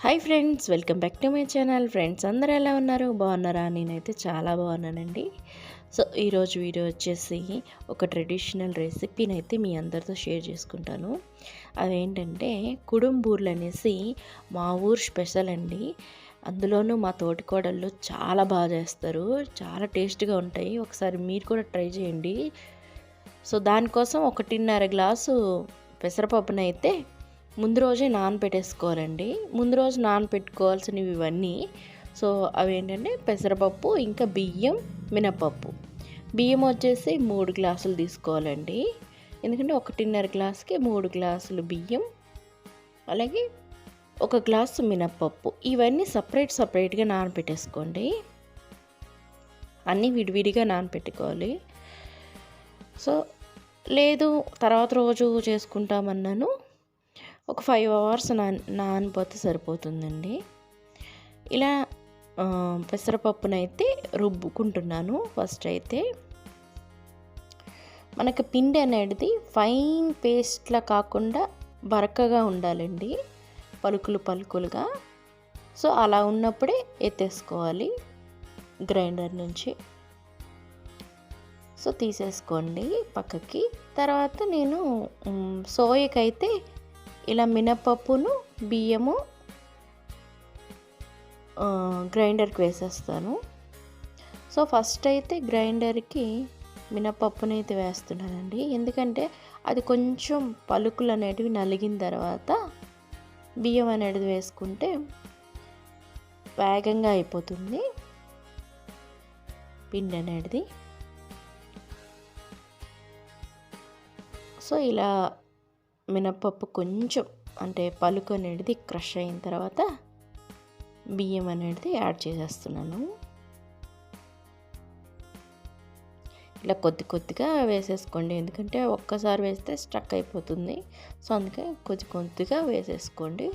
Hi friends, welcome back to my channel. Friends అందరూ ఎలా ఉన్నారు? బాగున్నారా? నేనైతే చాలా బాగున్నానండి. సో ఈరోజు వీడియో వచ్చేసి ఒక ట్రెడిషనల్ రెసిపీని అయితే మీ అందరితో షేర్ చేసుకుంటాను. అదేంటంటే కుడుంబూర్లు అనేసి మా ఊరు స్పెషల్ అండి. అందులోనూ మా తోటికోడళ్ళు చాలా బాగా చేస్తారు, చాలా టేస్ట్గా ఉంటాయి. ఒకసారి మీరు కూడా ట్రై చేయండి. సో దానికోసం 1.5 గ్లాసు పెసరపప్పునైతే ముందు రోజే నానబెట్టేసుకోవాలండి. ముందు రోజు నానబెట్టుకోవాల్సినవి ఇవన్నీ. సో అవి ఏంటంటే పెసరపప్పు, ఇంకా బియ్యం, మినపప్పు. బియ్యం వచ్చేసి 3 గ్లాసులు తీసుకోవాలండి. ఎందుకంటే 1.5 గ్లాసుకి 3 గ్లాసులు బియ్యం, అలాగే 1 గ్లాసు మినపప్పు. ఇవన్నీ సపరేట్గా నానబెట్టేసుకోండి. అన్నీ విడివిడిగా నానబెట్టుకోవాలి. సో లేదు తర్వాత రోజు చేసుకుంటామన్నాను, ఒక 5 అవర్స్ నానిపోతే సరిపోతుందండి. ఇలా పెసరపప్పునైతే రుబ్బుకుంటున్నాను. ఫస్ట్ అయితే మనకి పిండి అనేది ఫైన్ పేస్ట్లా కాకుండా బరకగా ఉండాలండి, పలుకులుగా. సో అలా ఉన్నప్పుడే ఎత్తేసుకోవాలి గ్రైండర్ నుంచి. సో తీసేసుకోండి పక్కకి. తర్వాత నేను సోయకైతే ఇలా మినపప్పును బియ్యము గ్రైండర్కి వేసేస్తాను. సో ఫస్ట్ అయితే గ్రైండర్కి మినపప్పుని అయితే వేస్తున్నానండి, ఎందుకంటే అది కొంచెం పలుకులు అనేటివి నలిగిన తర్వాత బియ్యం అనేది వేసుకుంటే వేగంగా అయిపోతుంది పిండి అనేది. సో ఇలా మినపప్పు కొంచెం అంటే పలుకు అనేది క్రష్ అయిన తర్వాత బియ్యం అనేది యాడ్ చేసేస్తున్నాను. ఇలా కొద్దిగా వేసేసుకోండి, ఎందుకంటే ఒక్కసారి వేస్తే స్టక్ అయిపోతుంది. సో అందుకే కొద్దిగా వేసేసుకోండి.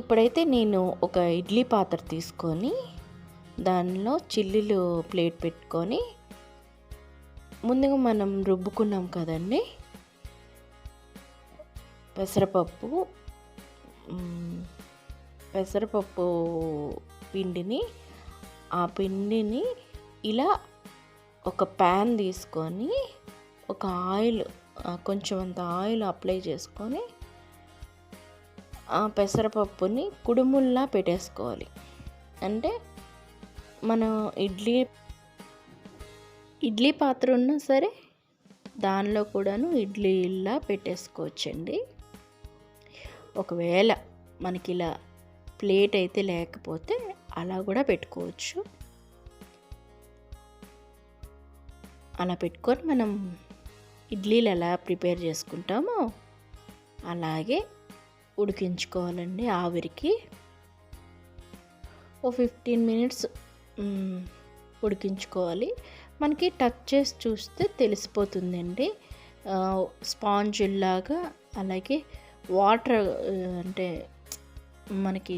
ఇప్పుడైతే నేను ఒక ఇడ్లీ పాత్ర తీసుకొని దానిలో చిల్లీలు ప్లేట్ పెట్టుకొని, ముందుగా మనం రుబ్బుకున్నాం కదండి పెసరపప్పు పిండిని, ఆ పిండిని ఇలా ఒక ప్యాన్ తీసుకొని ఒక ఆయిల్, కొంచెం అంత ఆయిల్ అప్లై చేసుకొని ఆ పెసరపప్పుని కుడుముల్లా పెట్టేసుకోవాలి. అంటే మనం ఇడ్లీ పాత్ర ఉన్నా సరే దానిలో కూడాను ఇడ్లీలా పెట్టేసుకోవచ్చండి. ఒకవేళ మనకి ఇలా ప్లేట్ అయితే లేకపోతే అలా కూడా పెట్టుకోవచ్చు. అలా పెట్టుకొని మనం ఇడ్లీలు ఎలా ప్రిపేర్ చేసుకుంటామో అలాగే ఉడికించుకోవాలండి ఆవిరికి. ఓ 15 మినిట్స్ ఉడికించుకోవాలి. మనకి టచ్ చేసి చూస్తే తెలిసిపోతుందండి, స్పాంజిల్లాగా. అలాగే వాటర్ అంటే మనకి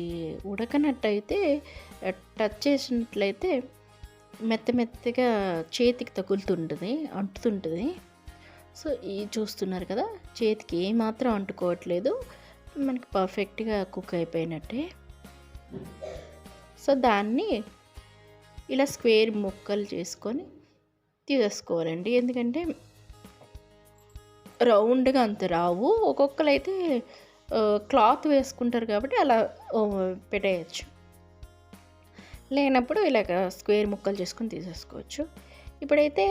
ఉడకనట్టయితే, టచ్ చేసినట్లయితే మెత్తగా చేతికి తగులుతుంటుంది, అంటుతుంటుంది. సో ఇది చూస్తున్నారు కదా, చేతికి ఏమాత్రం అంటుకోవట్లేదు, మనకి పర్ఫెక్ట్గా కుక్ అయిపోయినట్టే. సో దాన్ని ఇలా స్క్వేర్ ముక్కలు చేసుకొని తీసేసుకోవాలండి, ఎందుకంటే రౌండ్గా అంత రావు. ఒక్కొక్కరు అయితే క్లాత్ వేసుకుంటారు కాబట్టి అలా పెట్టేయచ్చు, లేనప్పుడు ఇలాగ స్క్వేర్ ముక్కలు చేసుకొని తీసేసుకోవచ్చు. ఇప్పుడైతే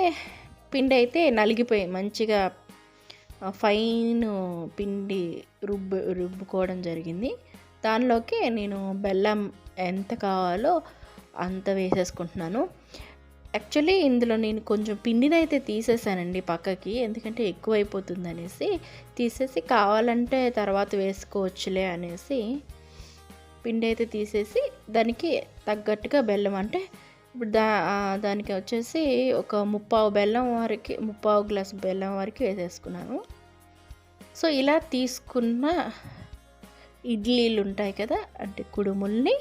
పిండి అయితే నలిగిపోయి మంచిగా ఫైన్ పిండి రుబ్బుకోవడం జరిగింది. దానిలోకి నేను బెల్లం ఎంత కావాలో అంత వేసేసుకుంటున్నాను. యాక్చువల్లీ ఇందులో నేను కొంచెం పిండిని అయితే తీసేసానండి పక్కకి, ఎందుకంటే ఎక్కువైపోతుంది అనేసి తీసేసి, కావాలంటే తర్వాత వేసుకోవచ్చులే అనేసి పిండి అయితే తీసేసి దానికి తగ్గట్టుగా బెల్లం, అంటే ఇప్పుడు దానికి వచ్చేసి ఒక 3/4 గ్లాసు బెల్లం వరకు వేసేసుకున్నాను. సో ఇలా తీసుకున్న ఇడ్లీలు ఉంటాయి కదా, అంటే కుడుముల్ని,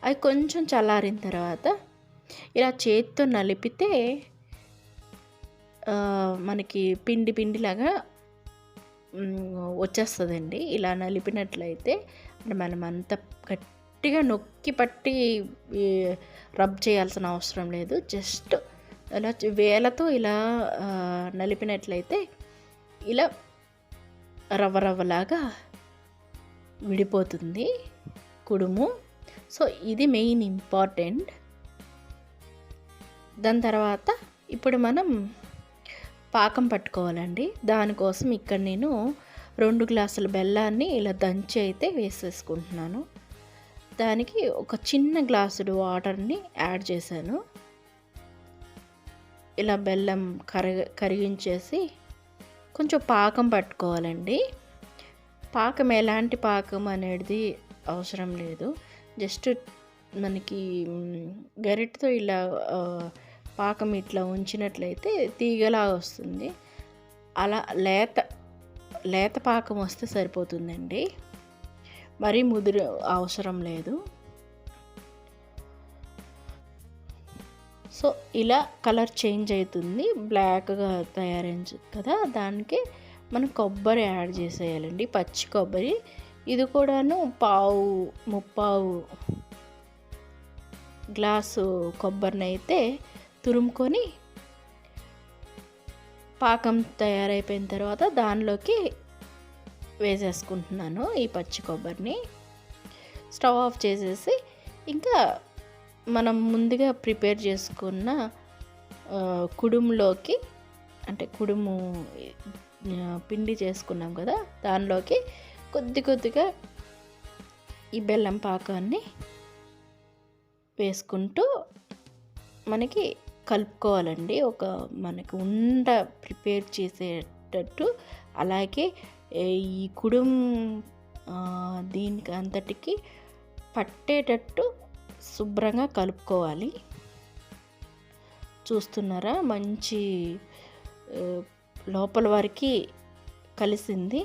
అవి కొంచెం చల్లారిన తర్వాత ఇలా చేతితో నలిపితే మనకి పిండిలాగా వచ్చేస్తుందండి. ఇలా నలిపినట్లయితే అంటే మనం అంత గట్టిగా నొక్కి పట్టి రబ్ చేయాల్సిన అవసరం లేదు. జస్ట్ ఇలా వేలతో ఇలా నలిపినట్లయితే ఇలా రవ్వ రవ్వలాగా విడిపోతుంది కుడుము. సో ఇది మెయిన్ ఇంపార్టెంట్. దాని తర్వాత ఇప్పుడు మనం పాకం పట్టుకోవాలండి. దానికోసం ఇక్కడ నేను 2 గ్లాసుల బెల్లాన్ని ఇలా దంచి అయితే వేసేసుకుంటున్నాను. దానికి ఒక చిన్న గ్లాసుడు వాటర్ని యాడ్ చేశాను. ఇలా బెల్లం కరిగించేసి కొంచెం పాకం పట్టుకోవాలండి. పాకం ఎలాంటి పాకం అనేది అవసరం లేదు. జస్ట్ మనకి గరిటతో ఇలా పాకం ఇట్లా ఉంచినట్లయితే తీగలా వస్తుంది. అలా లేత పాకం వస్తే సరిపోతుందండి. మరీ ముదురు అవసరం లేదు. సో ఇలా కలర్ చేంజ్ అవుతుంది, బ్లాక్గా తయారైంది కదా. దానికి మనం కొబ్బరి యాడ్ చేసేయాలండి, పచ్చి కొబ్బరి. ఇది కూడాను ముప్పావు గ్లాసు కొబ్బరిని అయితే తురుముకొని పాకం తయారైపోయిన తర్వాత దానిలోకి వేసేసుకుంటున్నాను ఈ పచ్చి కొబ్బరిని. స్టవ్ ఆఫ్ చేసేసి ఇంకా మనం ముందుగా ప్రిపేర్ చేసుకున్న కుడుములోకి, అంటే కుడుము పిండి చేసుకున్నాం కదా, దానిలోకి కొద్దిగా ఈ బెల్లం పాకాన్ని వేసుకుంటూ మనకి కలుపుకోవాలండి. మనకి ఉండ ప్రిపేర్ చేసేటట్టు. అలాగే ఈ కుడుం దీనికి అంతటికి పట్టేటట్టు శుభ్రంగా కలుపుకోవాలి. చూస్తున్నారా, మంచి లోపల వరకు కలిసింది.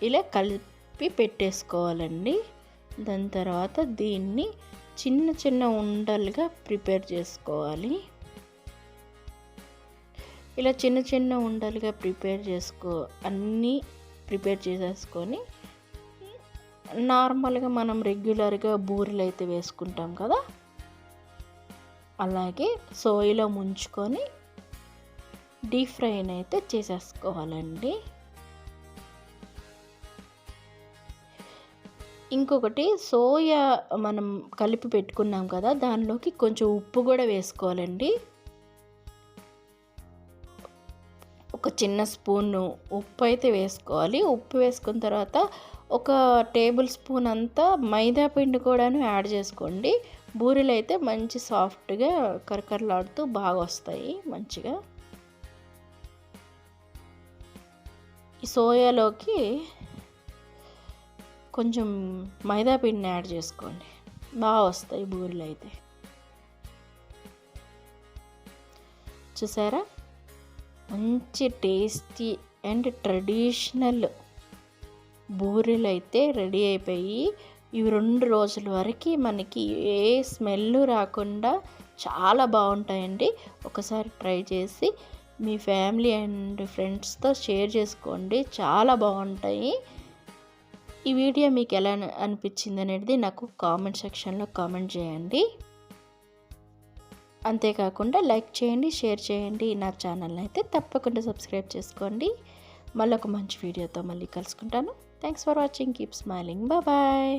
ఇలా కలిపి పెట్టేసుకోవాలండి. దాని తర్వాత దీన్ని చిన్న ఉండలుగా ప్రిపేర్ చేసుకోవాలి. ఇలా చిన్న ఉండలుగా అన్నీ ప్రిపేర్ చేసేసుకొని నార్మల్గా మనం రెగ్యులర్గా బూరెలు అయితే వేసుకుంటాం కదా, అలాగే సోయిలో ముంచుకొని డీప్ ఫ్రైని అయితే చేసేసుకోవాలండి. ఇంకొకటి, సోయా మనం కలిపి పెట్టుకున్నాం కదా, దానిలోకి కొంచెం ఉప్పు కూడా వేసుకోవాలండి. ఒక చిన్న స్పూను ఉప్పు అయితే వేసుకోవాలి. ఉప్పు వేసుకున్న తర్వాత ఒక టేబుల్ స్పూన్ అంతా మైదా పిండి కూడాను యాడ్ చేసుకోండి. బూరెలు అయితే మంచి సాఫ్ట్గా కరకరలాడుతూ బాగా వస్తాయి మంచిగా. ఈ సోయాలోకి కొంచెం మైదా పిండిని యాడ్ చేసుకోండి, బాగా వస్తాయి బూరెలు అయితే. చూసారా, మంచి టేస్టీ అండ్ ట్రెడిషనల్ బూరెలు అయితే రెడీ అయిపోయి, ఇవి 2 రోజుల వరకు మనకి ఏ స్మెల్ రాకుండా చాలా బాగుంటాయండి. ఒకసారి ట్రై చేసి మీ ఫ్యామిలీ అండ్ ఫ్రెండ్స్తో షేర్ చేసుకోండి, చాలా బాగుంటాయి. ఈ వీడియో మీకు ఎలా అనిపించింది అనేది నాకు కామెంట్ సెక్షన్లో కామెంట్ చేయండి. అంతేకాకుండా లైక్ చేయండి, షేర్ చేయండి. నా ఛానల్ని అయితే తప్పకుండా సబ్స్క్రైబ్ చేసుకోండి. మళ్ళీ ఒక మంచి వీడియోతో మళ్ళీ కలుసుకుంటాను. Thanks for watching. Keep smiling. Bye.